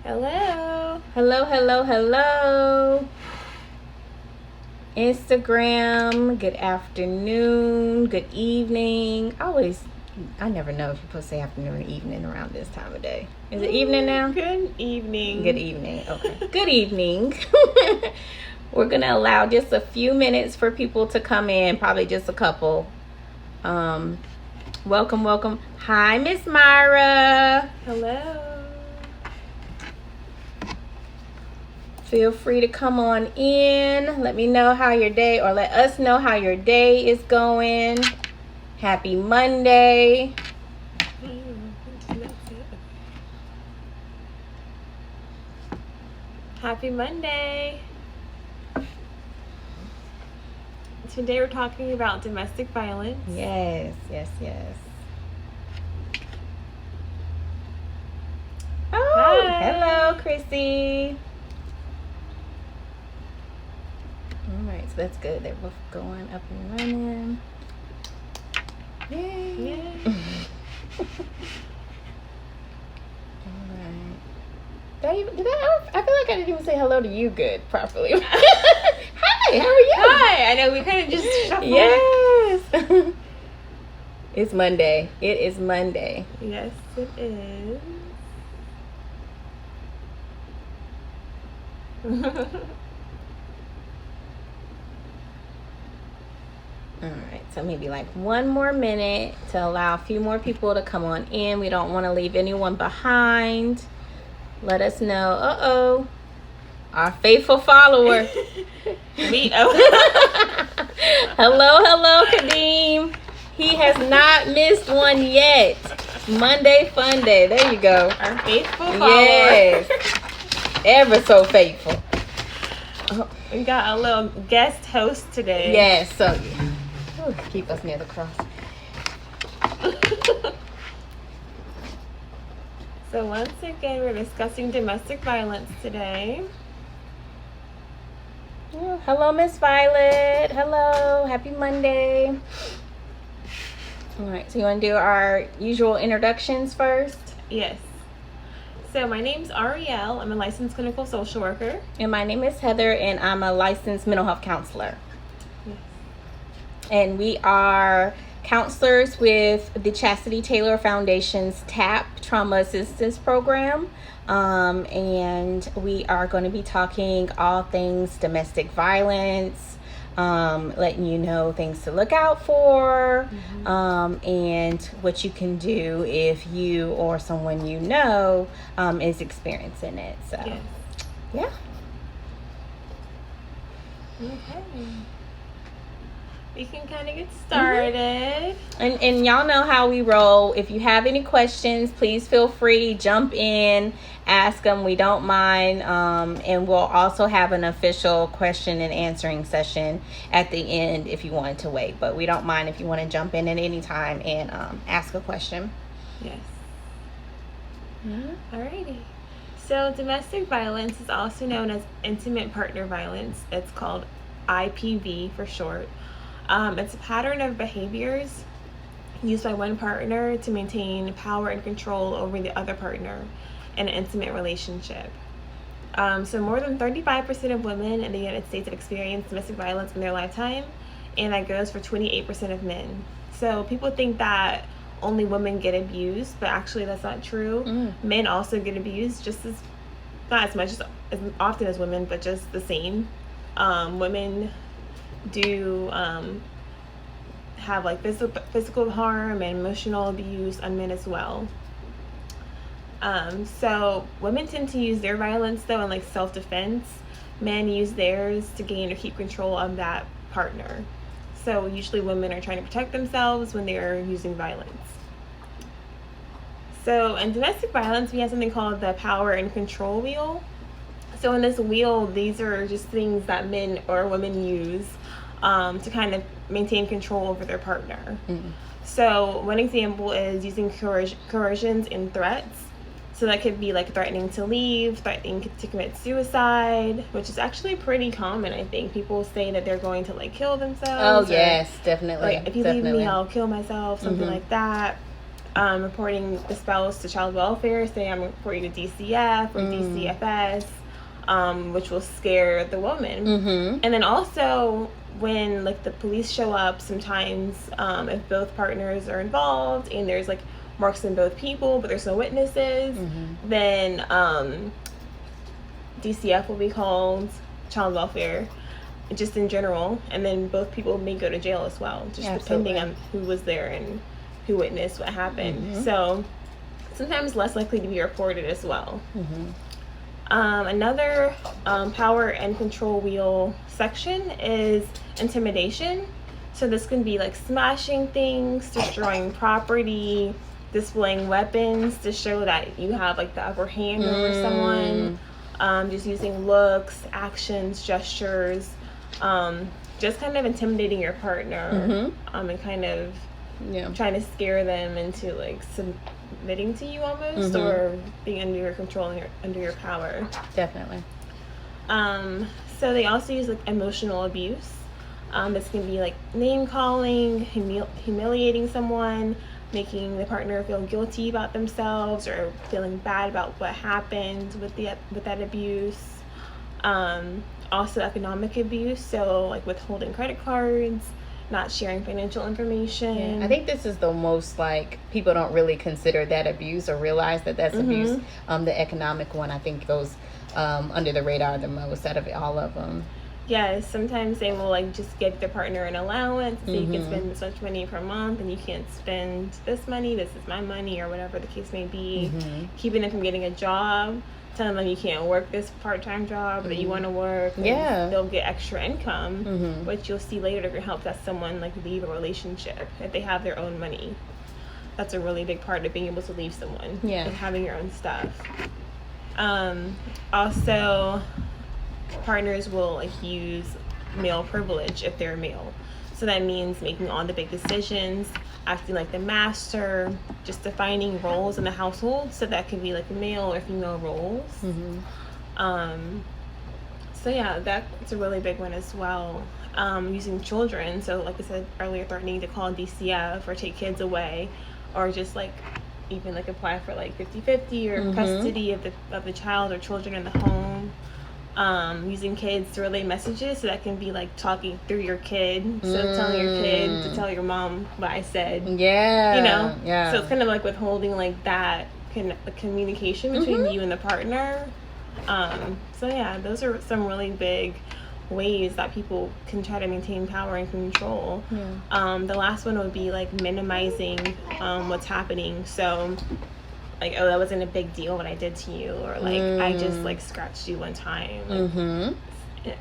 Hello. Hello. Instagram, good afternoon, good evening. I never know if you're supposed to say afternoon or evening around this time of day. Is it evening now? Good evening. Good evening. Okay. Good evening. We're going to allow just a few minutes for people to come in, probably just a couple. Welcome. Hi, Miss Myra. Hello. Feel free to come on in. Let me know how your day, or let us know how your day is going. Happy Monday. Happy Monday. Today we're talking about domestic violence. Yes. Oh, Hi. Hello, Chrissy. All right, so that's good. They're both going up and running. Yay. All right. I feel like I didn't even say hello to you properly. Hi, how are you? Hi. I know we kind of just shuffled. Yes. It's Monday. It is Monday. Yes, it is. All right, so maybe like one more minute to allow a few more people to come on in. We don't want to leave anyone behind. Let us know. Our faithful follower. Hello, Kadeem. He has not missed one yet. Monday Fun Day. There you go. Our faithful follower. Yes. Ever so faithful. We got a little guest host today. Yes, so keep us near the cross. So once again, we're discussing domestic violence today. Hello, Miss Violet. Hello. Happy Monday. All right, so you want to do our usual introductions first? Yes. So my name's Arielle. I'm a licensed clinical social worker. And my name is Heather, and I'm a licensed mental health counselor. Yes. And we are counselors with the Chastity Taylor Foundation's TAP Trauma Assistance Program. And we are going to be talking all things domestic violence, letting you know things to look out for, and what you can do if you or someone you know is experiencing it. So, Yes. Yeah. Okay. We can kind of get started. And y'all know how we roll. If you have any questions, please feel free, jump in, ask them. We don't mind. And we'll also have an official question and answering session at the end if you wanted to wait. But we don't mind if you want to jump in at any time and ask a question. Yes. Alrighty. So domestic violence is also known as intimate partner violence. It's called IPV for short. It's a pattern of behaviors used by one partner to maintain power and control over the other partner in an intimate relationship. So more than 35% of women in the United States have experienced domestic violence in their lifetime, and that goes for 28% of men. So people think that only women get abused, but actually that's not true. Men also get abused, just as, not as much as often as women, but just the same. Women do have like physical harm and emotional abuse on men as well. So women tend to use their violence though in like self-defense. Men use theirs to gain or keep control of that partner. So usually women are trying to protect themselves when they're using violence. So in domestic violence, we have something called the power and control wheel. So in this wheel, these are just things that men or women use to kind of maintain control over their partner. So one example is using coercions and threats. So that could be like threatening to leave, threatening to commit suicide, which is actually pretty common. I think people say that they're going to like kill themselves. Oh yes, definitely. Like if you leave me, I'll kill myself, something like that. reporting the spouse to child welfare, saying I'm reporting to DCF or DCFS, which will scare the woman. And then also when like the police show up, sometimes if both partners are involved and there's like marks in both people but there's no witnesses, then DCF will be called, child welfare, just in general, and then both people may go to jail as well, just depending on who was there and who witnessed what happened. So sometimes less likely to be reported as well. Another power and control wheel section is intimidation. So this can be like smashing things, destroying property, displaying weapons to show that you have like the upper hand over someone, just using looks, actions, gestures, just kind of intimidating your partner, and kind of trying to scare them into like submitting to you almost, or being under your control and under your power. Definitely. So they also use like emotional abuse. This can be like name calling, humiliating someone, making the partner feel guilty about themselves or feeling bad about what happened with that abuse. Also economic abuse, so like withholding credit cards, not sharing financial information. I think this is the most, like, people don't really consider that abuse or realize that that's abuse. The economic one, I think, goes under the radar the most out of all of them. Yes, sometimes they will like just give their partner an allowance, so you can spend this much money per month and you can't spend this money, this is my money, or whatever the case may be. Keeping them from getting a job, telling them you can't work this part-time job that you want to work. They'll get extra income, which you'll see later can help that someone like leave a relationship if they have their own money. That's a really big part of being able to leave someone, and having your own stuff. Also, partners will like use male privilege if they're male. So that means making all the big decisions, acting like the master, just defining roles in the household. So that could be like male or female roles. So yeah, that's a really big one as well. Using children. So like I said earlier, threatening to call DCF or take kids away, or just like even like apply for like 50-50 or custody of the child or children in the home. Using kids to relay messages, so that can be like talking through your kid, so telling your kid to tell your mom what I said, so it's kind of like withholding like that communication between you and the partner. So yeah, those are some really big ways that people can try to maintain power and control. The last one would be like minimizing what's happening. So like, oh, that wasn't a big deal what I did to you, or like I just like scratched you one time, like,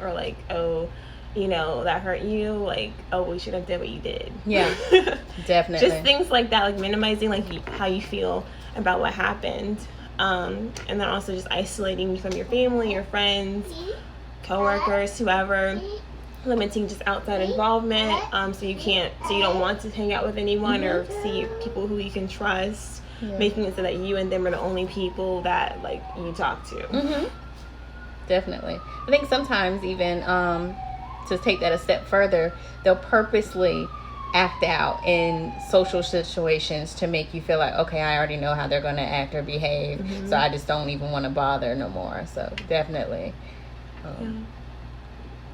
or like, oh, you know, that hurt you, like, oh, we should have did what you did. Definitely. Just things like that, like minimizing like how you feel about what happened, and then also just isolating you from your family, your friends, coworkers, whoever. Limiting just outside involvement, so you don't want to hang out with anyone or see people who you can trust. Making it so that you and them are the only people that like you talk to. Definitely. I think sometimes even to take that a step further, they'll purposely act out in social situations to make you feel like, okay, I already know how they're going to act or behave, so I just don't even want to bother no more. So definitely.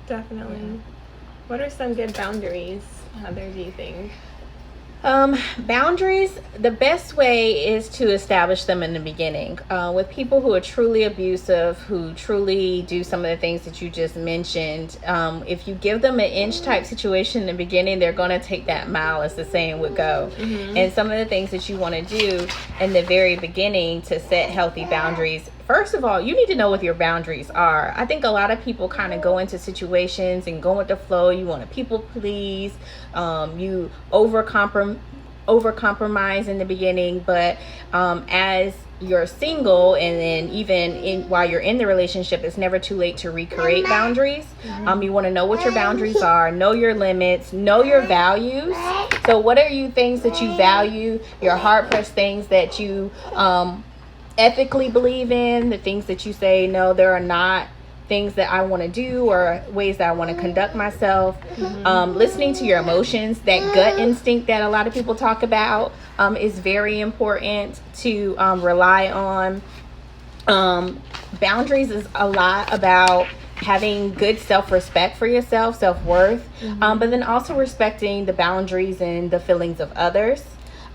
Definitely. What are some good boundaries, Heather, do you think? Boundaries, the best way is to establish them in the beginning. With people who are truly abusive, who truly do some of the things that you just mentioned, if you give them an inch type situation in the beginning, they're going to take that mile, as the saying would go. And some of the things that you want to do in the very beginning to set healthy boundaries, first of all, you need to know what your boundaries are. I think a lot of people kind of go into situations and go with the flow. You want to people please, you over compromise in the beginning, but as you're single, and then even while you're in the relationship, it's never too late to recreate boundaries. You want to know what your boundaries are, know your limits, know your values. So what are you things that you value, your hard-pressed things that you ethically believe in, the things that you say, no, there are not things that I want to do or ways that I want to conduct myself. Listening to your emotions, that gut instinct that a lot of people talk about, is very important to rely on. Boundaries is a lot about having good self-respect for yourself, self-worth, but then also respecting the boundaries and the feelings of others.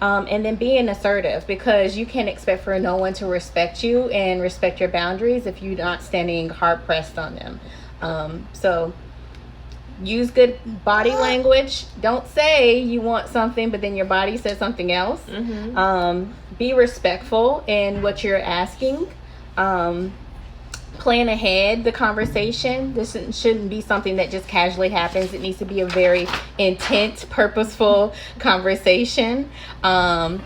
And then being assertive, because you can't expect for no one to respect you and respect your boundaries if you're not standing hard pressed on them. So use good body language. Don't say you want something, but then your body says something else. Be respectful in what you're asking. Plan ahead the conversation. This shouldn't be something that just casually happens. It needs to be a very intense, purposeful conversation, and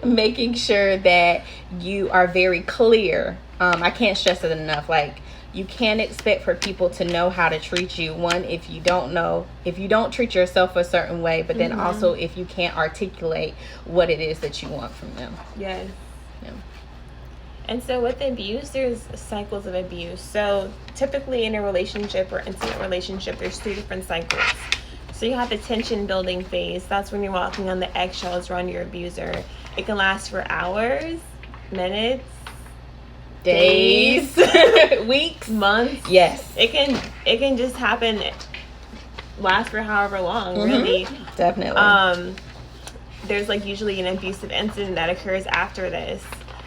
making sure that you are very clear. I can't stress it enough. Like, you can't expect for people to know how to treat you. One, if you don't treat yourself a certain way, but then also if you can't articulate what it is that you want from them. Yes. Yeah. And so with abuse, there's cycles of abuse. So typically in a relationship or intimate relationship, there's 3 different cycles. So you have the tension building phase. That's when you're walking on the eggshells around your abuser. It can last for hours, minutes, days, weeks, months. Yes. It can just happen, last for however long, really. Definitely. There's like usually an abusive incident that occurs after this.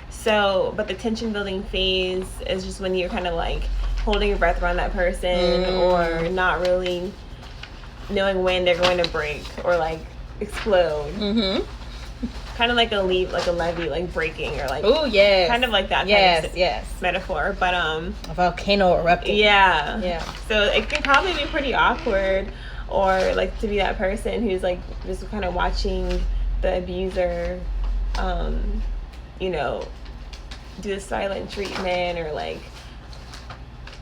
So, but the tension building phase is just when you're kind of like holding your breath around that person, or not really knowing when they're going to break or like explode. Kind of like a levee, like breaking, or like, oh yes, kind of like that. Metaphor, but a volcano erupting. Yeah. So it can probably be pretty awkward, or like to be that person who's like just kind of watching the abuser, do the silent treatment, or like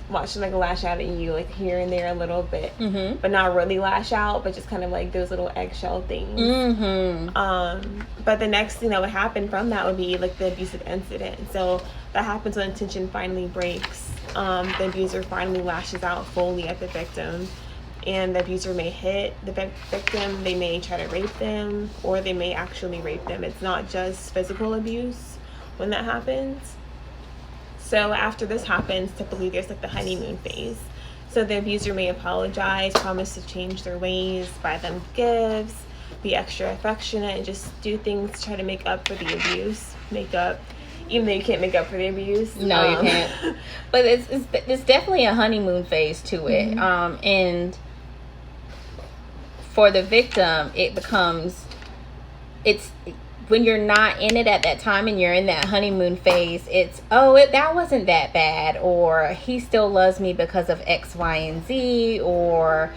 watching like lash out at you like here and there a little bit, but not really lash out, but just kind of like those little eggshell things. But the next thing that would happen from that would be like the abusive incident. So that happens when tension finally breaks. The abuser finally lashes out fully at the victim, and the abuser may hit the victim. They may try to rape them, or they may actually rape them. It's not just physical abuse when that happens. So after this happens, typically there's like the honeymoon phase. So the abuser may apologize, promise to change their ways, buy them gifts, be extra affectionate, and just do things to try to make up for the abuse. Even though you can't make up for the abuse. No, you can't. But it's definitely a honeymoon phase to it. And for the victim, it's when you're not in it at that time and you're in that honeymoon phase, it's, that wasn't that bad, or he still loves me because of X, Y, and Z, or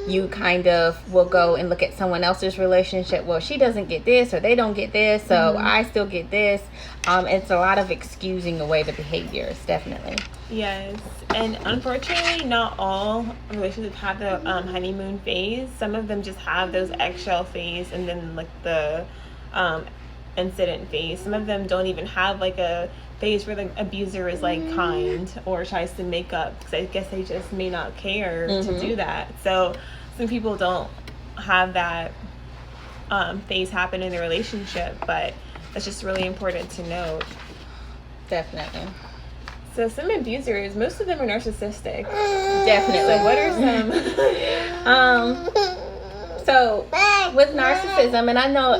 you kind of will go and look at someone else's relationship. Well, she doesn't get this, or they don't get this, so I still get this. It's a lot of excusing away the behaviors, definitely. Yes, and unfortunately, not all relationships have the honeymoon phase. Some of them just have those eggshell phase, and then like the incident phase. Some of them don't even have like a phase where the abuser is like kind or tries to make up, because I guess they just may not care to do that. So some people don't have that phase happen in their relationship, but it's just really important to note. Definitely. So some abusers, most of them are narcissistic. Definitely. So what are some? So with narcissism, and I know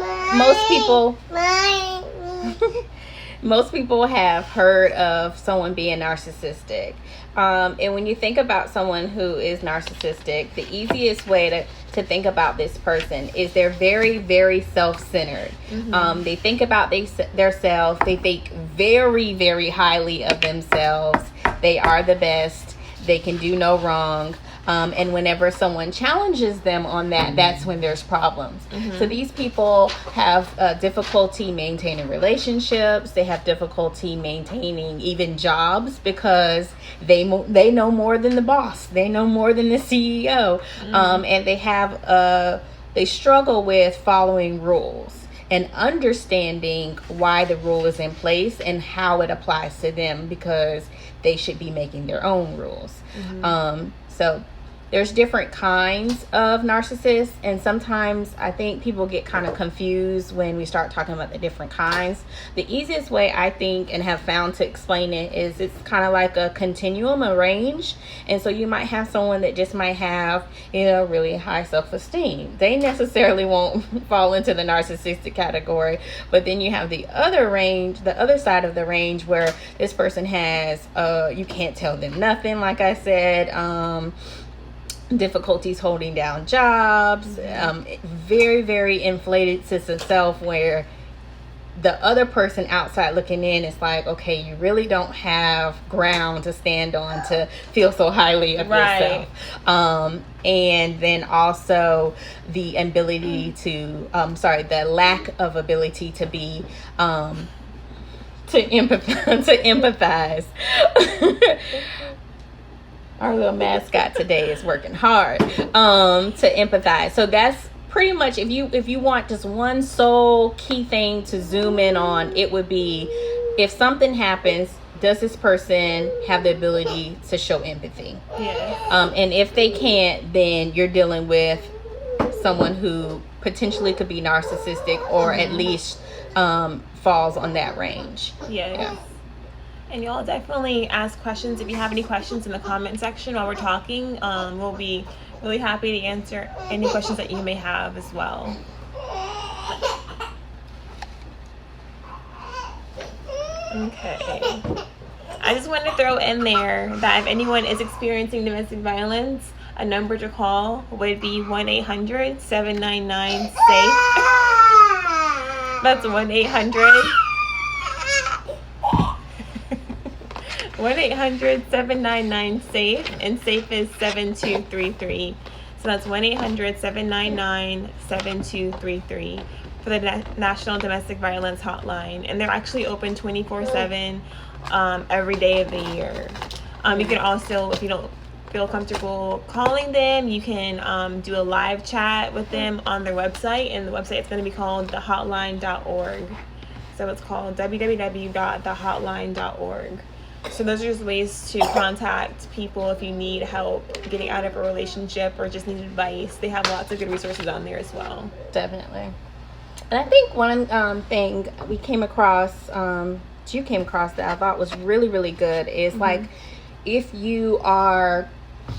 most people have heard of someone being narcissistic. And when you think about someone who is narcissistic, the easiest way to think about this person is they're very, very self-centered. They think about themselves. They think very, very highly of themselves. They are the best. They can do no wrong. And whenever someone challenges them on that, that's when there's problems. So these people have difficulty maintaining relationships. They have difficulty maintaining even jobs, because they know more than the boss. They know more than the CEO. And they struggle with following rules. and understanding why the rule is in place and how it applies to them, because they should be making their own rules. So there's different kinds of narcissists, and sometimes I think people get kind of confused when we start talking about the different kinds. The easiest way I think and have found to explain it is it's kind of like a continuum, a range. And so you might have someone that just might have, really high self-esteem. They necessarily won't fall into the narcissistic category. But then you have the other range, the other side of the range, where this person has, you can't tell them nothing, like I said, difficulties holding down jobs, very, very inflated sense of self, where the other person outside looking in is like, okay, you really don't have ground to stand on to feel so highly of yourself. And then also the ability to, the lack of ability to be, to empathize. Our little mascot today is working hard to empathize. So that's pretty much, if you want just one sole key thing to zoom in on, it would be, if something happens, does this person have the ability to show empathy? And if they can't, then you're dealing with someone who potentially could be narcissistic, or at least falls on that range. And y'all definitely ask questions if you have any questions in the comment section while we're talking. We'll be really happy to answer any questions that you may have as well. Okay. I just wanted to throw in there that if anyone is experiencing domestic violence, a number to call would be 1-800-799-SAFE. That's 1-800 1-800-799-SAFE, and SAFE is 7233. So that's 1-800-799-7233 for the National Domestic Violence Hotline. And they're actually open 24/7 every day of the year. You can also, if you don't feel comfortable calling them, you can do a live chat with them on their website, and the website is going to be called thehotline.org. So it's called www.thehotline.org. So those are just ways to contact people if you need help getting out of a relationship or just need advice. They have lots of good resources on there as well. Definitely. And I think one thing we came across, you came across that I thought was really, really good is like, if you are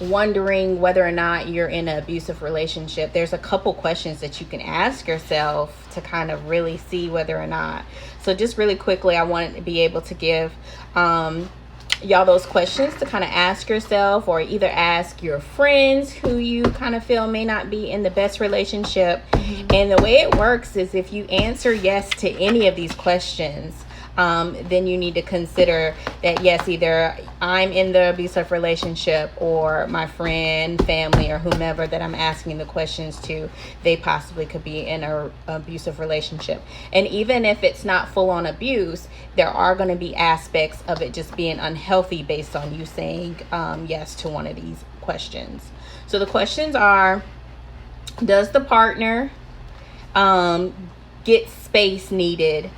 wondering whether or not you're in an abusive relationship, there's a couple questions that you can ask yourself to kind of really see whether or not. So just really quickly, I wanted to be able to give y'all those questions to kind of ask yourself, or either ask your friends who you kind of feel may not be in the best relationship. And the way it works is, if you answer yes to any of these questions, then you need to consider that, yes, either I'm in the abusive relationship, or my friend, family, or whomever that I'm asking the questions to, they possibly could be in an abusive relationship. And even if it's not full on abuse, there are going to be aspects of it just being unhealthy based on you saying yes to one of these questions. So the questions are, does the partner get space needed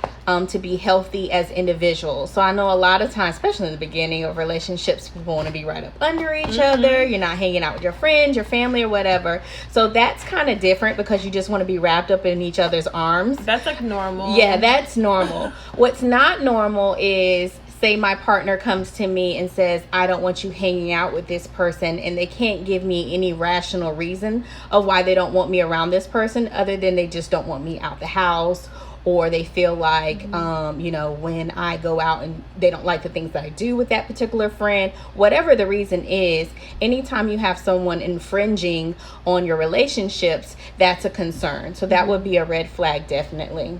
to be healthy as individuals? So I know a lot of times, especially in the beginning of relationships, people want to be right up under each other. You're not hanging out with your friends, your family, or whatever. So that's kind of different, because you just want to be wrapped up in each other's arms. That's like normal. Yeah, that's normal. What's not normal is, say my partner comes to me and says, I don't want you hanging out with this person, and they can't give me any rational reason of why they don't want me around this person, other than they just don't want me out the house, or they feel like, when I go out, and they don't like the things that I do with that particular friend. Whatever the reason is, anytime you have someone infringing on your relationships, that's a concern. So that would be a red flag, definitely.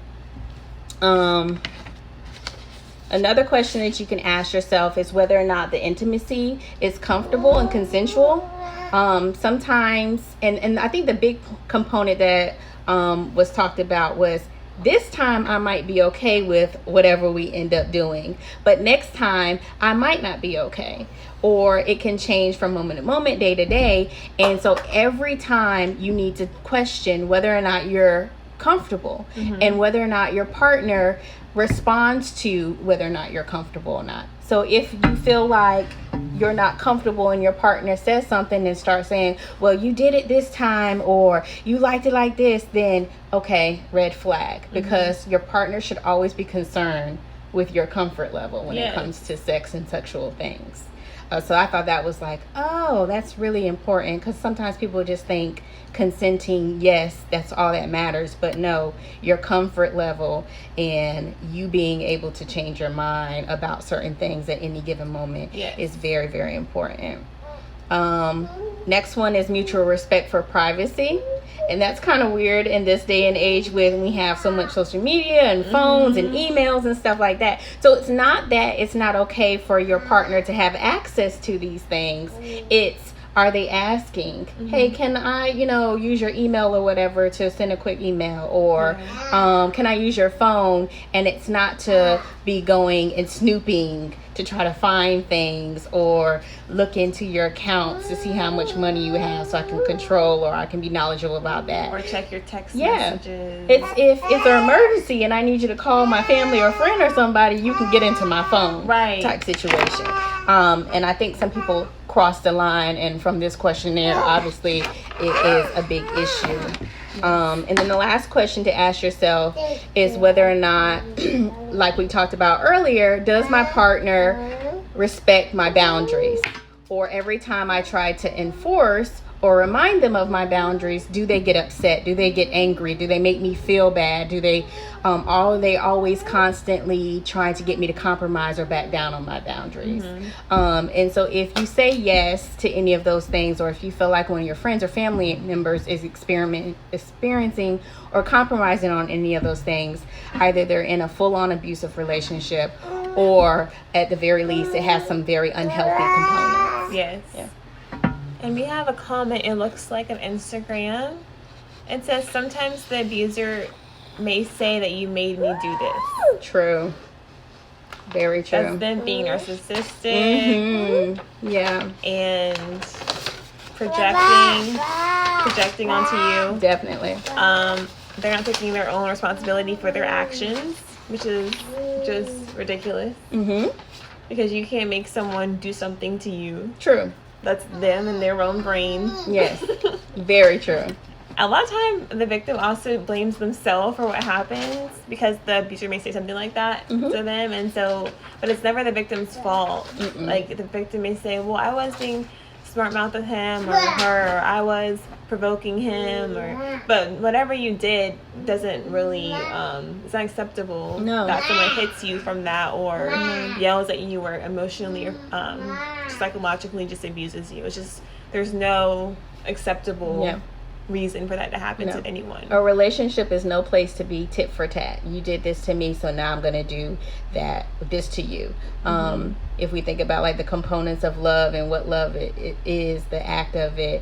Another question that you can ask yourself is whether or not the intimacy is comfortable and consensual. Sometimes, and I think the big component that was talked about was, this time I might be okay with whatever we end up doing, but next time I might not be okay. Or it can change from moment to moment, day to day. And so every time you need to question whether or not you're comfortable, and whether or not your partner responds to whether or not you're comfortable or not. So if you feel like you're not comfortable and your partner says something and starts saying, well, you did it this time, or you liked it like this, then okay, red flag, because your partner should always be concerned with your comfort level when it comes to sex and sexual things. So I thought that was like, oh, that's really important, because sometimes people just think consenting, yes, that's all that matters. But no, your comfort level and you being able to change your mind about certain things at any given moment is very, very important. Next one is mutual respect for privacy. And that's kind of weird in this day and age when we have so much social media and phones and emails and stuff like that. So it's not that it's not okay for your partner to have access to these things. It's, are they asking, hey, can I, use your email or whatever to send a quick email? Or can I use your phone? And it's not to be going and snooping to try to find things or look into your accounts to see how much money you have so I can control or I can be knowledgeable about that. Or check your text messages. It's if it's an emergency and I need you to call my family or friend or somebody, you can get into my phone type situation. And I think some people cross the line, and from this questionnaire, obviously, it is a big issue. And then the last question to ask yourself is whether or not, like we talked about earlier, does my partner respect my boundaries? Or every time I try to enforce or remind them of my boundaries, do they get upset? Do they get angry? Do they make me feel bad? Do they are they always constantly trying to get me to compromise or back down on my boundaries? And so if you say yes to any of those things, or if you feel like one of your friends or family members is experiencing or compromising on any of those things, either they're in a full-on abusive relationship, or at the very least it has some very unhealthy components. Yes. Yeah. And we have a comment, it looks like, on Instagram. It says, sometimes the abuser may say that you made me do this. True. Very true. That's them being narcissistic. Yeah. And projecting onto you. Definitely. They're not taking their own responsibility for their actions, which is just ridiculous. Because you can't make someone do something to you. True. That's them and their own brain. Yes. Very true. A lot of time, the victim also blames themselves for what happens, because the abuser may say something like that to them, and so, but it's never the victim's fault. Like, the victim may say, well, I was being smart mouth with him or her, or I was provoking him, but whatever you did doesn't really, it's not acceptable that someone hits you from that, or yells at you, or emotionally or psychologically just abuses you. It's just, there's no acceptable reason for that to happen to anyone. A relationship is no place to be tit for tat. You did this to me, so now I'm going to do this to you. If we think about like the components of love and what love it is, the act of it,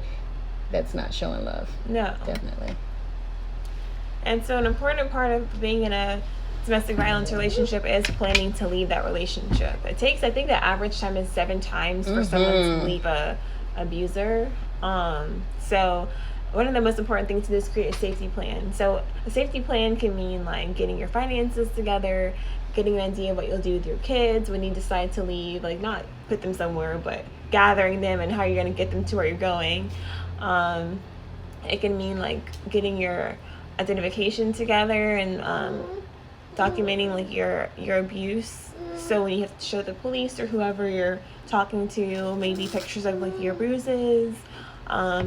that's not showing love. No. Definitely. And so an important part of being in a domestic violence relationship is planning to leave that relationship. It takes, I think the average time is 7 times for someone to leave a abuser. So one of the most important things to do is create a safety plan. So a safety plan can mean like getting your finances together, getting an idea of what you'll do with your kids when you decide to leave, like not put them somewhere, but gathering them and how you're going to get them to where you're going. It can mean like getting your identification together and documenting like your abuse. So when you have to show the police or whoever you're talking to, maybe pictures of like your bruises,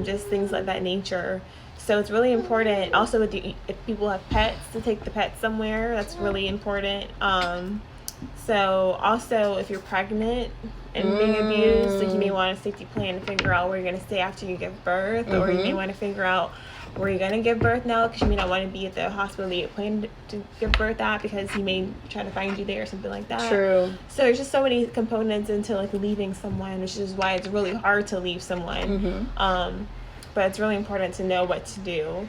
just things like that nature. So it's really important. Also, if people have pets, to take the pets somewhere. That's really important. So also, if you're pregnant and being abused, like you may want a safety plan to figure out where you're going to stay after you give birth, or you may want to figure out where you're going to give birth now, because you may not want to be at the hospital that you planned to give birth at, because he may try to find you there or something like that. True. So there's just so many components into like leaving someone, which is why it's really hard to leave someone. But it's really important to know what to do.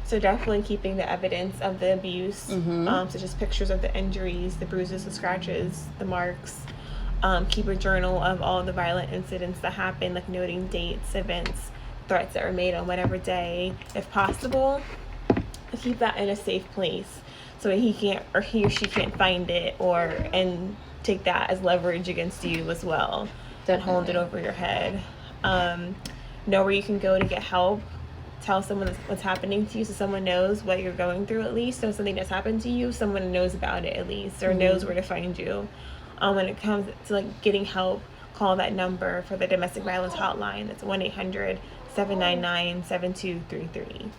So definitely keeping the evidence of the abuse, such as pictures of the injuries, the bruises, the scratches, the marks. Keep a journal of all the violent incidents that happened, like noting dates, events, threats that were made on whatever day, if possible. keep that in a safe place so that he or she can't find it and take that as leverage against you as well. And hold it over your head. Know where you can go to get help. Tell someone what's happening to you, so someone knows what you're going through at least. So if something that's happened to you, someone knows about it at least, or knows where to find you. When it comes to like getting help, call that number for the domestic violence hotline. That's 1-800-799-7233.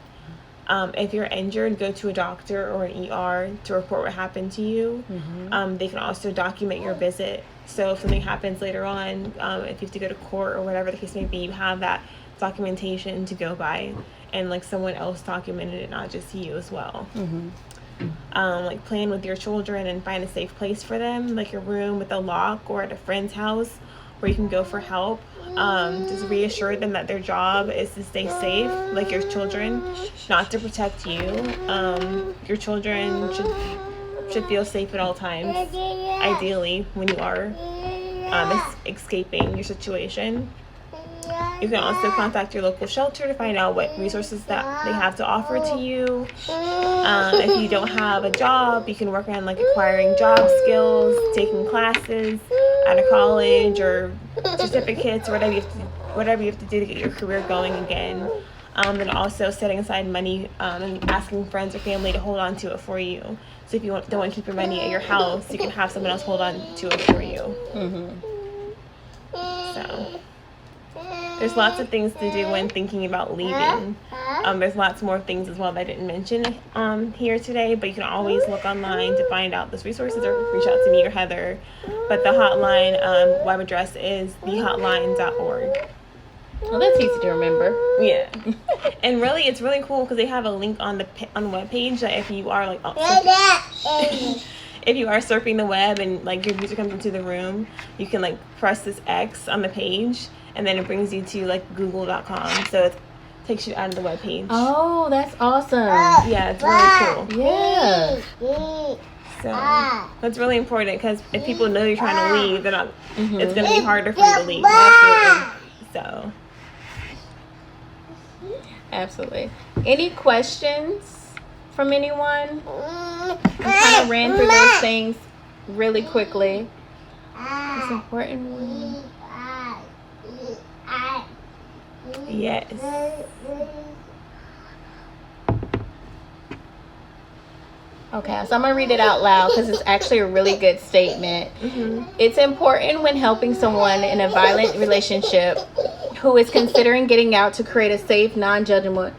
If you're injured, go to a doctor or an ER to report what happened to you. They can also document your visit. So if something happens later on, if you have to go to court or whatever the case may be, you have that documentation to go by, and like someone else documented it, not just you as well. Like plan with your children and find a safe place for them, like your room with a lock or at a friend's house where you can go for help. Just reassure them that their job is to stay safe, like your children, not to protect you. Your children should feel safe at all times, ideally, when you are escaping your situation. You can also contact your local shelter to find out what resources that they have to offer to you. If you don't have a job, you can work on like acquiring job skills, taking classes out of college or certificates, or whatever you have to do to get your career going again. And also setting aside money and asking friends or family to hold on to it for you. So if you don't want to keep your money at your house, you can have someone else hold on to it for you. So there's lots of things to do when thinking about leaving. There's lots more things as well that I didn't mention here today, but you can always look online to find out those resources or reach out to me or Heather. But the hotline web address is thehotline.org. Well, that's easy to remember. Yeah. And really, it's really cool because they have a link on the webpage that if you are like if you are surfing the web and like your user comes into the room, you can like press this X on the page, and then it brings you to like google.com. So it takes you out of the web page. Oh, that's awesome. Yeah, it's really cool. Yeah. So that's really important because if people know you're trying to leave, they're not. It's going to be harder for you to leave. Absolutely. Absolutely. Any questions from anyone? I kind of ran through those things really quickly. It's important one. Yes. Okay, so I'm going to read it out loud because it's actually a really good statement. It's important when helping someone in a violent relationship who is considering getting out to create a safe, non-judgmental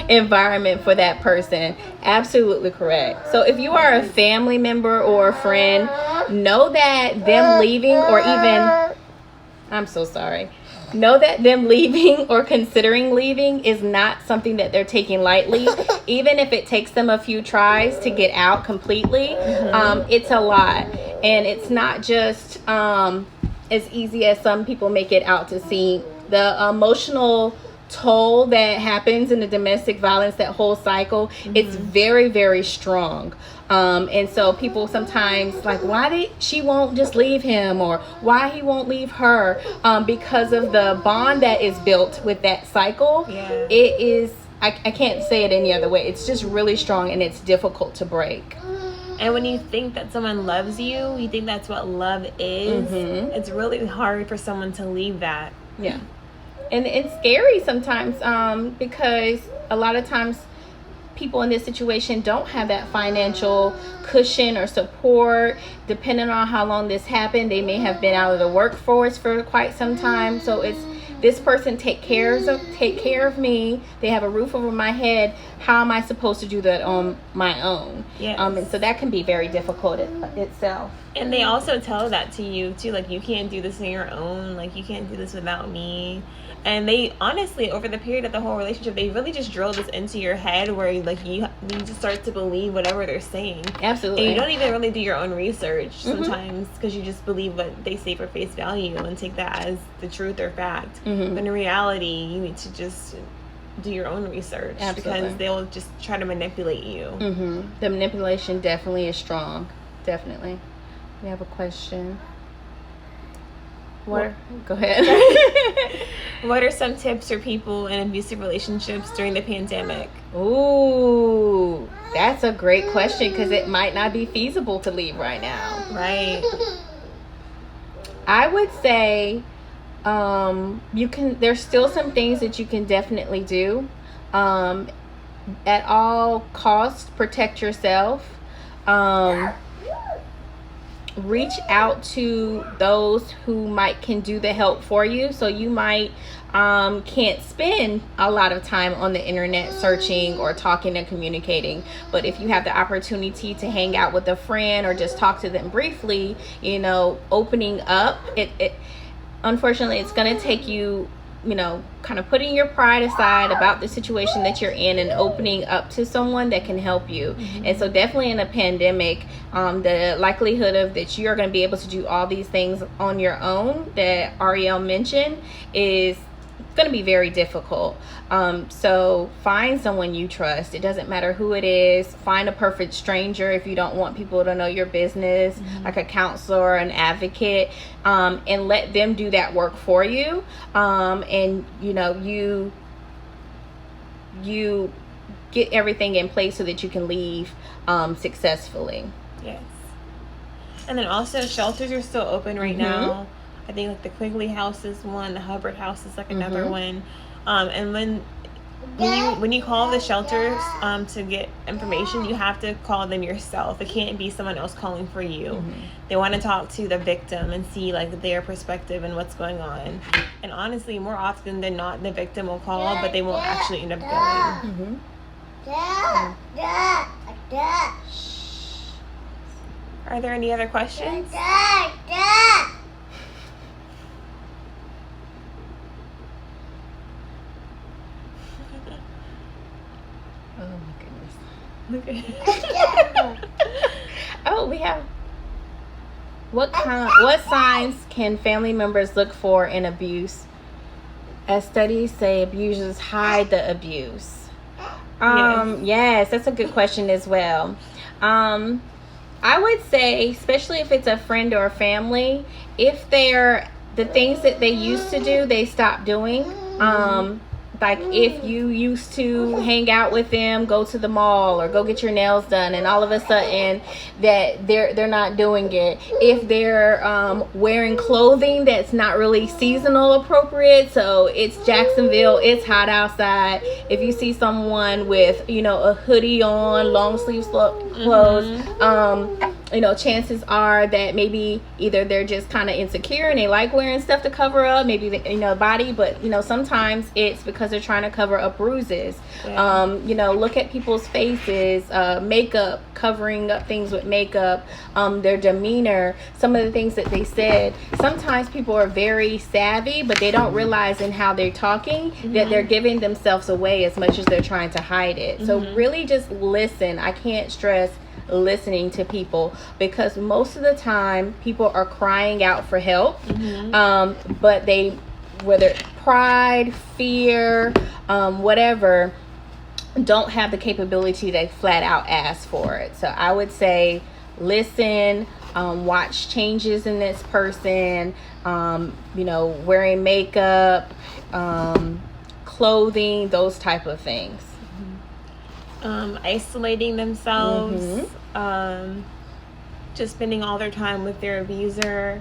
environment for that person. Absolutely correct. So if you are a family member or a friend, know that them leaving or even... I'm so sorry. Know that them leaving or considering leaving is not something that they're taking lightly. Even if it takes them a few tries to get out completely, it's a lot. And it's not just as easy as some people make it out to seem. The emotional toll that happens in the domestic violence, that whole cycle, it's very, very strong. And so people sometimes like, why she won't just leave him, or why he won't leave her, because of the bond that is built with that cycle. It is, I can't say it any other way. It's just really strong, and it's difficult to break. And when you think that someone loves you, you think that's what love is. It's really hard for someone to leave that. Yeah. And it's scary sometimes, because a lot of times people in this situation don't have that financial cushion or support. Depending on how long this happened, they may have been out of the workforce for quite some time. So it's, this person take care of me. They have a roof over my head. How am I supposed to do that on my own? And so that can be very difficult itself. And they also tell that to you too, like, you can't do this on your own, like you can't do this without me. And they honestly, over the period of the whole relationship, they really just drill this into your head where like you just start to believe whatever they're saying. Absolutely. And you don't even really do your own research sometimes, because you just believe what they say for face value and take that as the truth or fact. But in reality, you need to just do your own research. Absolutely. Because they'll just try to manipulate you. The manipulation definitely is strong. Definitely. We have a question. What? Go ahead. What are some tips for people in abusive relationships during the pandemic? Ooh, that's a great question because it might not be feasible to leave right now. Right. I would say you can. There's still some things that you can definitely do. At all costs, protect yourself. Reach out to those who can do the help for you. So you might can't spend a lot of time on the internet searching or talking and communicating, but if you have the opportunity to hang out with a friend or just talk to them briefly, opening up, it unfortunately it's going to take you kind of putting your pride aside about the situation that you're in and opening up to someone that can help you. Mm-hmm. And so definitely in a pandemic, the likelihood of that you're going to be able to do all these things on your own that Ariel mentioned is going to be very difficult. So find someone you trust. It doesn't matter who it is. Find a perfect stranger if you don't want people to know your business, mm-hmm. like a counselor or an advocate, and let them do that work for you. And you get everything in place so that you can leave successfully. Yes. And then also shelters are still open right mm-hmm. now. I think like the Quigley House is one, the Hubbard House is like another mm-hmm. one. And when you call the shelters to get information, you have to call them yourself. It can't be someone else calling for you. Mm-hmm. They want to talk to the victim and see like their perspective and what's going on. And honestly, more often than not, the victim will call, but they won't actually end up going. Mm-hmm. Are there any other questions? Oh my goodness. Okay. Oh, we have. What signs can family members look for in abuse? As studies say, abusers hide the abuse. Yes, that's a good question as well. I would say, especially if it's a friend or a family, if they're the things that they used to do, they stop doing. Like if you used to hang out with them, go to the mall or go get your nails done, and all of a sudden that they're not doing it. If they're wearing clothing that's not really seasonal appropriate, so it's Jacksonville, it's hot outside. If you see someone with a hoodie on, long sleeve clothes, chances are that maybe either they're just kind of insecure and they like wearing stuff to cover up, maybe body, but sometimes it's because they're trying to cover up bruises. Yeah. Look at people's faces, makeup, covering up things with makeup, their demeanor, some of the things that they said. Sometimes people are very savvy, but they don't realize in how they're talking mm-hmm. that they're giving themselves away as much as they're trying to hide it. Mm-hmm. So really just listen. I can't stress listening to people, because most of the time people are crying out for help, mm-hmm. But they, whether pride, fear, whatever, don't have the capability to flat out ask for it. So I would say listen, watch changes in this person, wearing makeup, clothing, those type of things. Isolating themselves, mm-hmm. Just spending all their time with their abuser,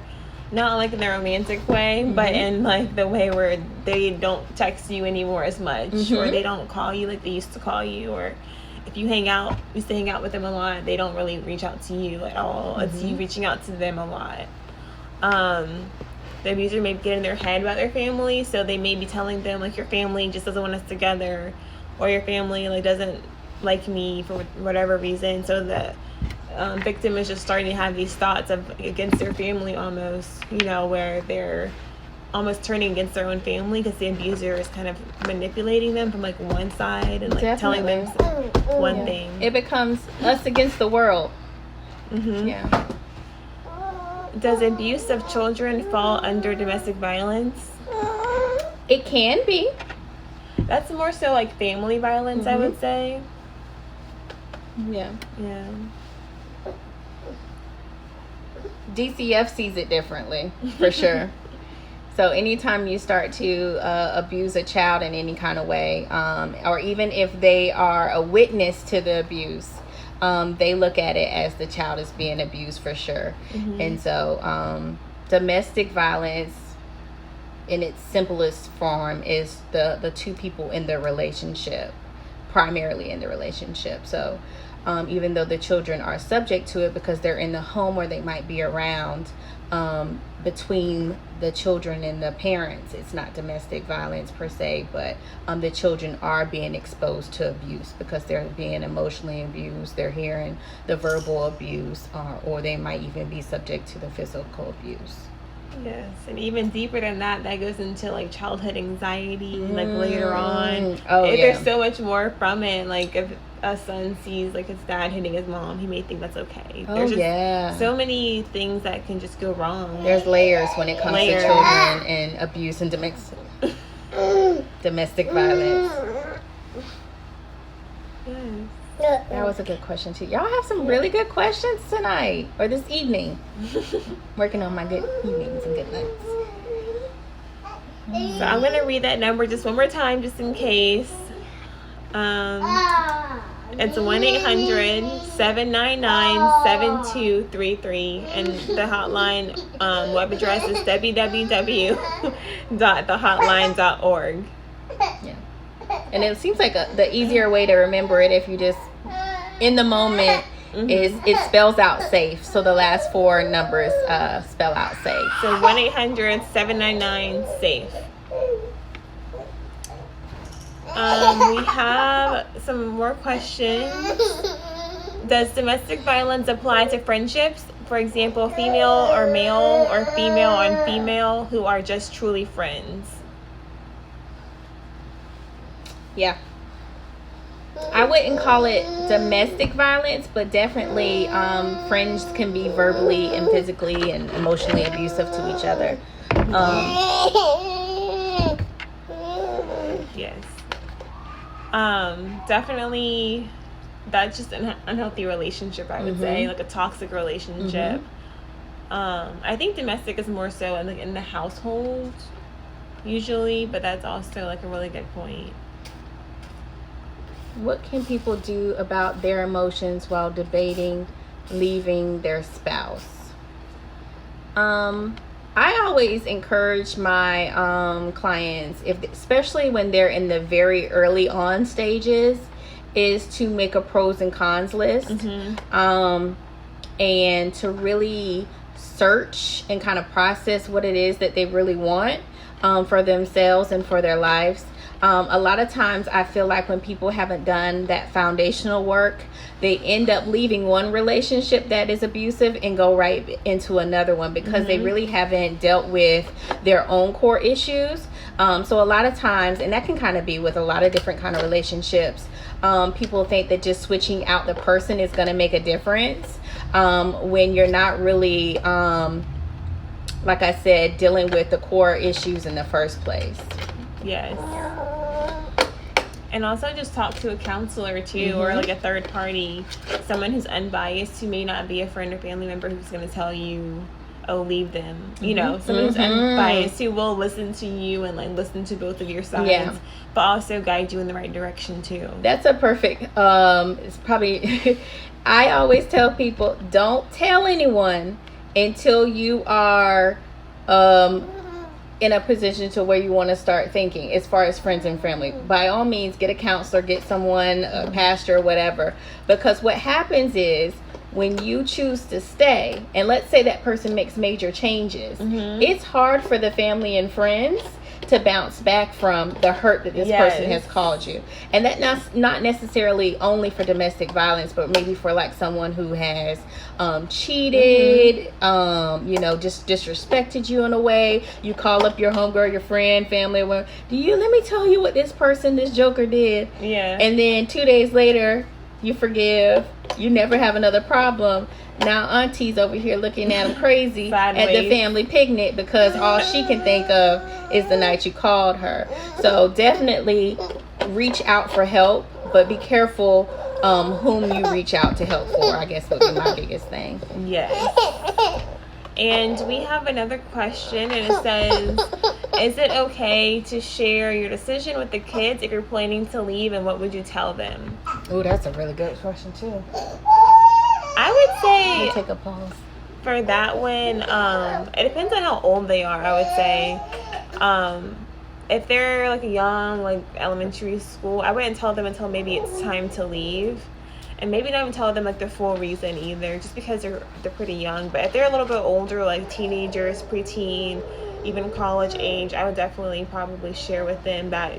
not like in the romantic way, mm-hmm. but in like the way where they don't text you anymore as much, mm-hmm. or they don't call you like they used to call you, or if you used to hang out with them a lot, they don't really reach out to you at all. Mm-hmm. It's you reaching out to them a lot. The abuser may get in their head about their family, so they may be telling them like, your family just doesn't want us together, or your family like doesn't like me for whatever reason. So the victim is just starting to have these thoughts against their family almost, where they're almost turning against their own family because the abuser is kind of manipulating them from like one side and like Definitely. telling them one thing. It becomes us against the world. Mm-hmm. Yeah. Does abuse of children fall under domestic violence? It can be. That's more so like family violence, mm-hmm. I would say. Yeah. Yeah. DCF sees it differently, for sure. So anytime you start to abuse a child in any kind of way, or even if they are a witness to the abuse, they look at it as the child is being abused for sure. And so domestic violence in its simplest form is the two people in the relationship, primarily in the relationship. So even though the children are subject to it because they're in the home or they might be around, between the children and the parents, it's not domestic violence per se, but the children are being exposed to abuse because they're being emotionally abused, they're hearing the verbal abuse, or they might even be subject to the physical abuse. Yes, and even deeper than that, that goes into like childhood anxiety, like later on. There's so much more from it. Like if a son sees like his dad hitting his mom, he may think that's okay. There's just so many things that can just go wrong. There's layers when it comes to children and abuse and domestic violence. Yes. That was a good question too. Y'all have some really good questions tonight or this evening. Working on my good evenings and good nights. So I'm gonna read that number just one more time, just in case. It's 1-800-799-7233, and the hotline web address is www.thehotline.org. Yeah. And it seems like the easier way to remember it, if you just in the moment, is it spells out SAFE. So the last 4 numbers spell out SAFE. So 1-800-799-SAFE. We have some more questions. Does domestic violence apply to friendships? For example, female or male, or female on female who are just truly friends? Yeah. I wouldn't call it domestic violence, but definitely friends can be verbally and physically and emotionally abusive to each other. Yes. Definitely, that's just an unhealthy relationship, I would say, like a toxic relationship. I think domestic is more so in the household, usually, but that's also like a really good point. What can people do about their emotions while debating leaving their spouse? I always encourage my clients, especially when they're in the very early on stages, is to make a pros and cons list, and to really search and kind of process what it is that they really want for themselves and for their lives. A lot of times I feel like when people haven't done that foundational work, they end up leaving one relationship that is abusive and go right into another one because they really haven't dealt with their own core issues. So a lot of times, and that can kind of be with a lot of different kind of relationships, people think that just switching out the person is going to make a difference when you're not really, like I said, dealing with the core issues in the first place. Yes. And also just talk to a counselor too, or like a third party, someone who's unbiased, who may not be a friend or family member who's going to tell you, oh, leave them. You know, someone who's unbiased who will listen to you and like listen to both of your sides, but also guide you in the right direction too. That's a perfect, it's probably, I always tell people, don't tell anyone until you are in a position to where you want to start thinking as far as friends and family. By all means, get a counselor, get someone, a pastor, whatever, because what happens is when you choose to stay, and let's say that person makes major changes, it's hard for the family and friends to bounce back from the hurt that this person has caused you. And that's not necessarily only for domestic violence, but maybe for like someone who has cheated, you know, just disrespected you in a way. You call up your homegirl, your friend, family, let me tell you what this joker did. And then 2 days later, you forgive, you never have another problem. Now auntie's over here looking at him crazy at the family picnic because all she can think of is the night you called her. So definitely reach out for help, but be careful whom you reach out to help for, I guess would be my biggest thing. Yes. And we have another question, and it says, Is it okay to share your decision with the kids if you're planning to leave, and what would you tell them? Oh, that's a really good question too. I would say take a pause. For that one, it depends on how old they are. I would say, if they're like young, like elementary school, I wouldn't tell them until maybe it's time to leave, and maybe not even tell them like the full reason either, just because they're pretty young. But if they're a little bit older, like teenagers, preteen, even college age, I would definitely probably share with them that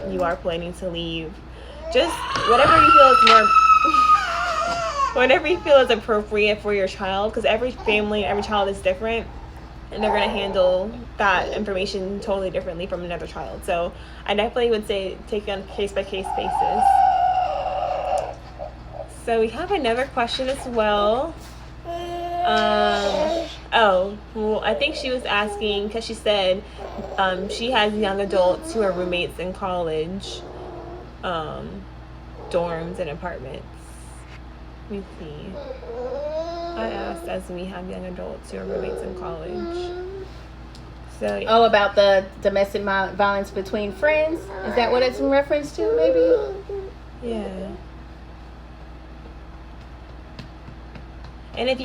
you are planning to leave. Just whatever you feel is more. Whatever you feel is appropriate for your child, because every family, every child is different, and they're going to handle that information totally differently from another child. So I definitely would say take it on a case-by-case basis. So we have another question as well. Well, I think she was asking, because she said she has young adults who are roommates in college, dorms and apartments. Let me see. I asked as we have young adults who are roommates in college. So yeah. Oh, about the domestic violence between friends? Is that what it's in reference to, maybe? Yeah. And if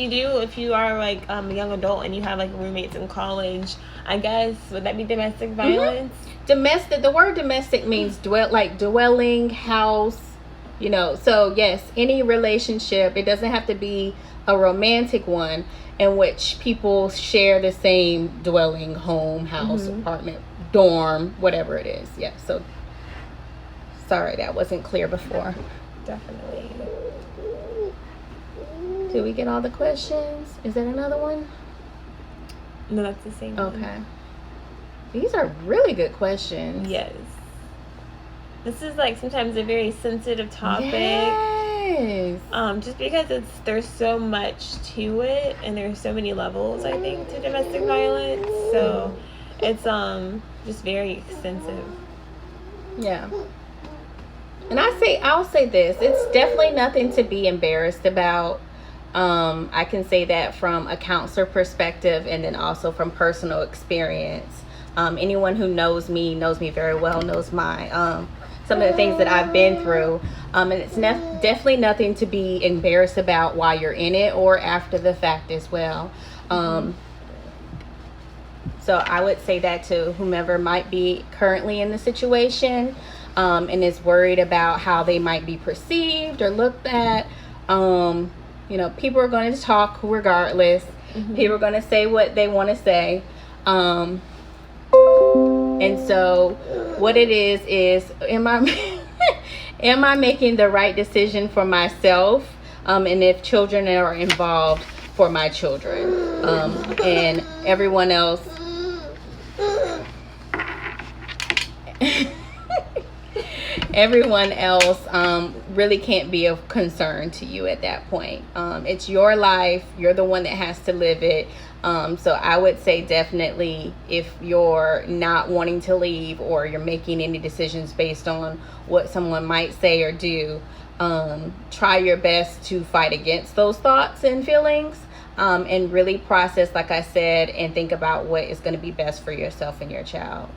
you are like a young adult and you have like roommates in college, I guess, would that be domestic violence? Mm-hmm. Domestic. The word domestic means dwelling, house. So yes, any relationship, it doesn't have to be a romantic one in which people share the same dwelling, home, house, apartment, dorm, whatever it is. Yeah, so sorry that wasn't clear before. Definitely. Did we get all the questions? Is there another one? No, that's the same one. Okay. These are really good questions. Yes. This is like sometimes a very sensitive topic. Yes. Just because there's so much to it, and there's so many levels, I think, to domestic violence. So it's just very extensive. Yeah. And I'll say this, it's definitely nothing to be embarrassed about. I can say that from a counselor perspective, and then also from personal experience. Anyone who knows me very well, knows my some of the things that I've been through, and it's definitely nothing to be embarrassed about while you're in it or after the fact as well. So I would say that to whomever might be currently in the situation, and is worried about how they might be perceived or looked at. People are going to talk regardless. People are going to say what they want to say. And so what it is am I making the right decision for myself? And if children are involved, for my children, and everyone else. Everyone else really can't be of concern to you at that point. It's your life. You're the one that has to live it. So I would say definitely, if you're not wanting to leave or you're making any decisions based on what someone might say or do, try your best to fight against those thoughts and feelings, and really process, like I said, and think about what is going to be best for yourself and your child.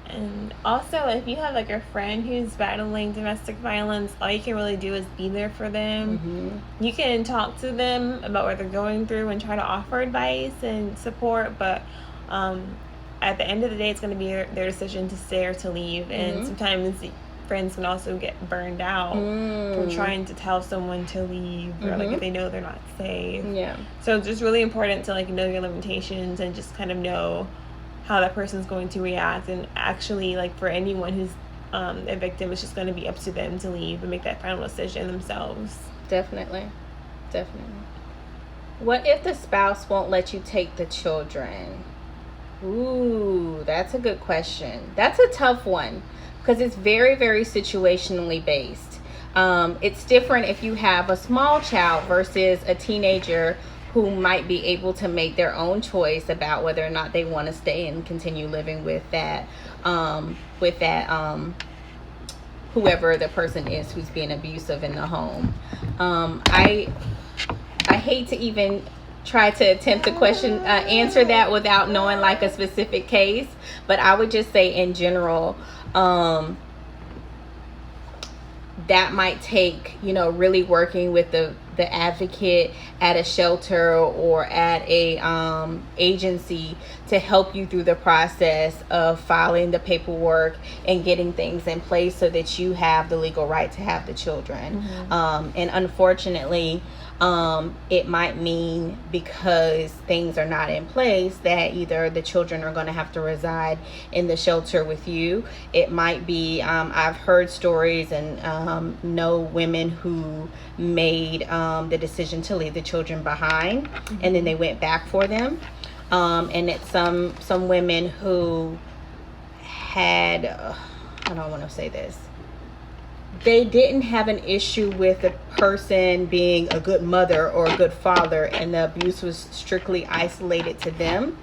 And also, if you have like a friend who's battling domestic violence, all you can really do is be there for them. You can talk to them about what they're going through and try to offer advice and support, but at the end of the day, it's going to be their decision to stay or to leave. And sometimes friends can also get burned out from trying to tell someone to leave, or like if they know they're not safe. So it's just really important to like know your limitations and just kind of know how that person's going to react. And actually, like, for anyone who's a victim, it's just going to be up to them to leave and make that final decision themselves. Definitely. What if the spouse won't let you take the children? Ooh, that's a good question. That's a tough one, because it's very, very situationally based. It's different if you have a small child versus a teenager who might be able to make their own choice about whether or not they want to stay and continue living with that whoever the person is who's being abusive in the home. I hate to even try to attempt to answer that without knowing like a specific case, but I would just say in general, that might take, really working with the advocate at a shelter or at a agency to help you through the process of filing the paperwork and getting things in place so that you have the legal right to have the children. And unfortunately, it might mean, because things are not in place, that either the children are going to have to reside in the shelter with you. It might be, I've heard stories and know women who made the decision to leave the children behind, and then they went back for them. And it's some women who had, I don't want to say this, they didn't have an issue with the person being a good mother or a good father, and the abuse was strictly isolated to them.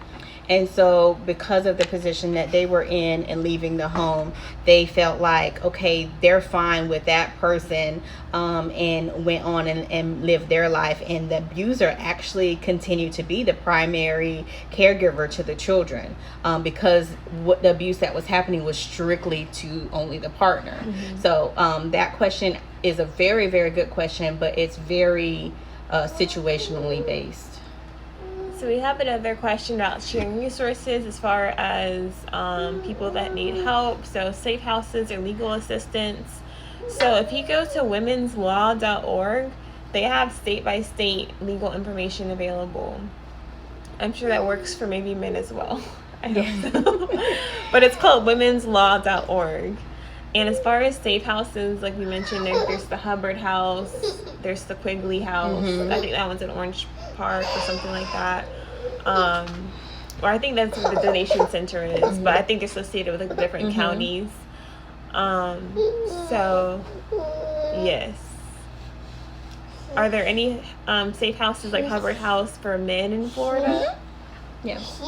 And so because of the position that they were in and leaving the home, they felt like, okay, they're fine with that person, and went on and lived their life. And the abuser actually continued to be the primary caregiver to the children, because what the abuse that was happening was strictly to only the partner. So that question is a very, very good question, but it's very situationally based. So we have another question about sharing resources as far as people that need help. So safe houses or legal assistance. So if you go to womenslaw.org, they have state-by-state legal information available. I'm sure that works for maybe men as well. I hope so. But it's called womenslaw.org. And as far as safe houses, like we mentioned, there's the Hubbard House, there's the Quigley House. I think that one's in Orange Park or something like that. Or I think that's what the donation center is, but I think they're associated with like different counties. So yes. Are there any safe houses like Hubbard House for men in Florida? Yes.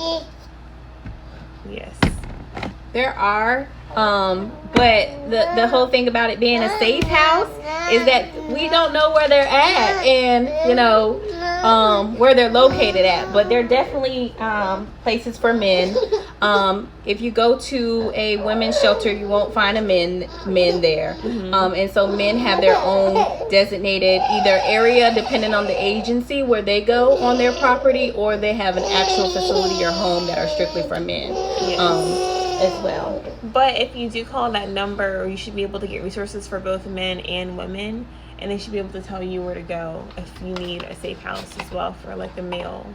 Yes. There are, but the whole thing about it being a safe house is that we don't know where they're at, and where they're located at. But they're definitely places for men. If you go to a women's shelter, you won't find men there. And so men have their own designated either area, depending on the agency where they go on their property, or they have an actual facility or home that are strictly for men. As well. But if you do call that number, you should be able to get resources for both men and women, and they should be able to tell you where to go if you need a safe house as well for like the male.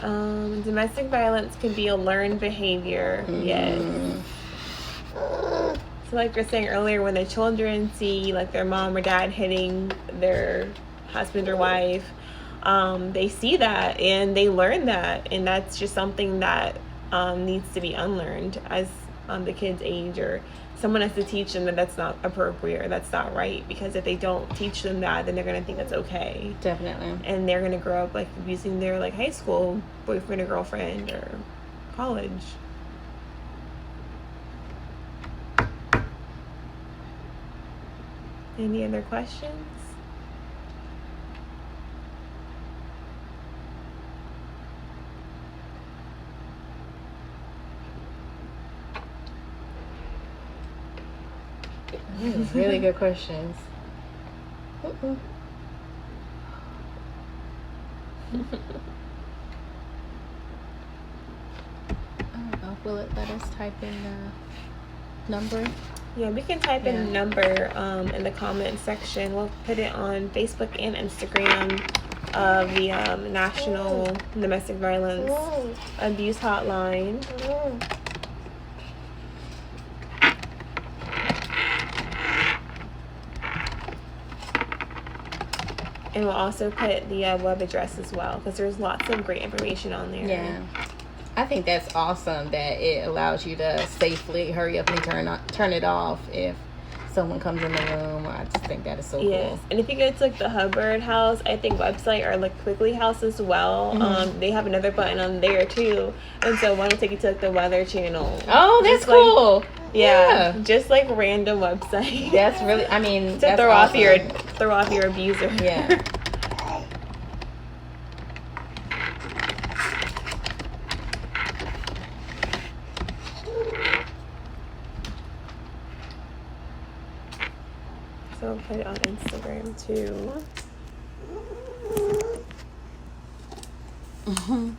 Domestic violence can be a learned behavior. Yes. So like we were saying earlier, when the children see like their mom or dad hitting their husband or wife, they see that and they learn that, and that's just something that needs to be unlearned as the kids age, or someone has to teach them that that's not appropriate or that's not right, because if they don't teach them that, then they're going to think that's okay. Definitely. And they're going to grow up like abusing their like high school boyfriend or girlfriend or college. Any other questions? Really good questions. I don't know. Will it let us type in the number? Yeah, we can type in a number in the comment section. We'll put it on Facebook and Instagram of the National Domestic Violence Abuse Hotline. And we'll also put the web address as well, because there's lots of great information on there. Yeah. I think that's awesome that it allows you to safely hurry up and turn it off if someone comes in the room. I just think that is so cool. And if you go to like the Hubbard House, I think website, or like Quigley House as well, they have another button on there too. And so one will take you to like the Weather Channel. Oh, that's cool. Yeah, just like random website. That's really, I mean, to that's throw awesome. throw off your abuser. Yeah. So I'll put it on Instagram too. Mm-hmm.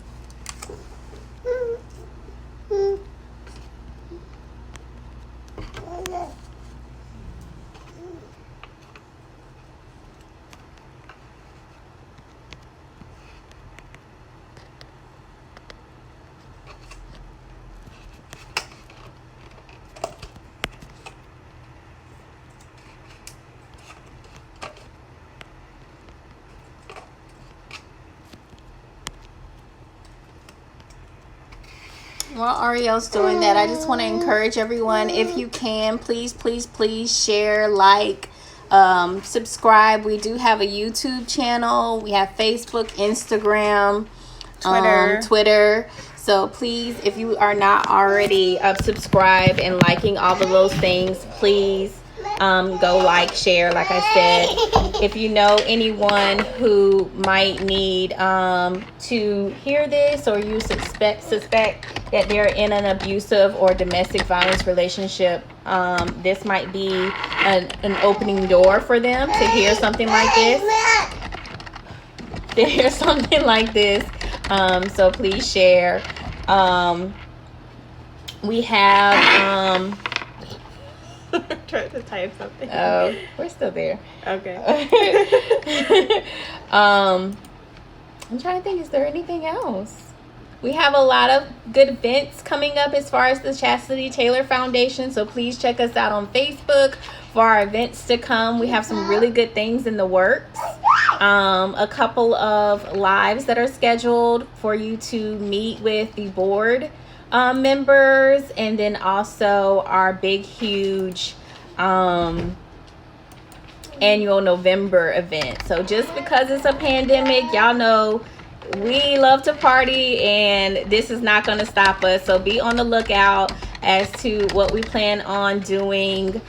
While Ariel's doing that, I just want to encourage everyone, if you can, please, please, please share, like, subscribe. We do have a YouTube channel. We have Facebook, Instagram, Twitter. So please, if you are not already subscribed and liking all of those things, please go like, share, like I said. If you know anyone who might need to hear this, or you suspect that they're in an abusive or domestic violence relationship, this might be an opening door for them to hear something like this. So please share. We have Try to type something. Oh, we're still there. Okay. I'm trying to think, is there anything else? We have a lot of good events coming up as far as the Chastity Taylor Foundation, so please check us out on Facebook for our events to come. We have some really good things in the works. A couple of lives that are scheduled for you to meet with the board members, and then also our big, huge annual November event. So just because it's a pandemic, y'all know we love to party, and this is not going to stop us. So be on the lookout as to what we plan on doing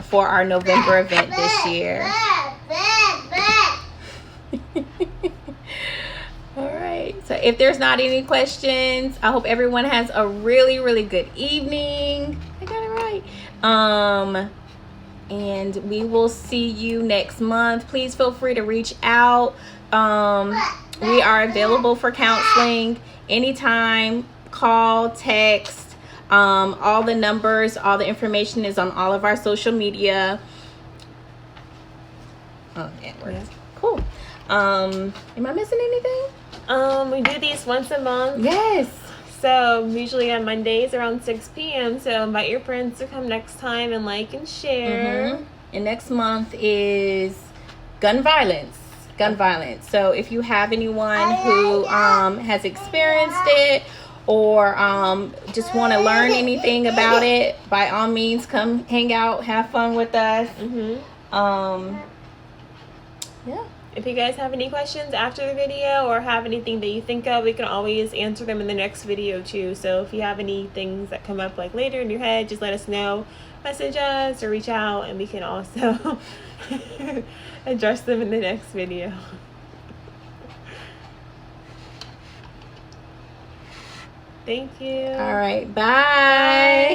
for our November event this year. All right. So if there's not any questions, I hope everyone has a really, really good evening. I got it right. And we will see you next month. Please feel free to reach out. We are available for counseling anytime. Call, text. All the numbers, all the information is on all of our social media. Oh, yeah, it works. Yeah. Cool. Am I missing anything? We do these once a month. Yes. So usually on Mondays around 6 p.m. So invite your friends to come next time and like and share. Mm-hmm. And next month is gun violence. So if you have anyone who has experienced it, or just want to learn anything about it, by all means, come hang out, have fun with us. Mm-hmm. Yeah. If you guys have any questions after the video, or have anything that you think of, we can always answer them in the next video too. So if you have any things that come up like later in your head, just let us know. Message us or reach out, and we can also address them in the next video. Thank you. All right. Bye.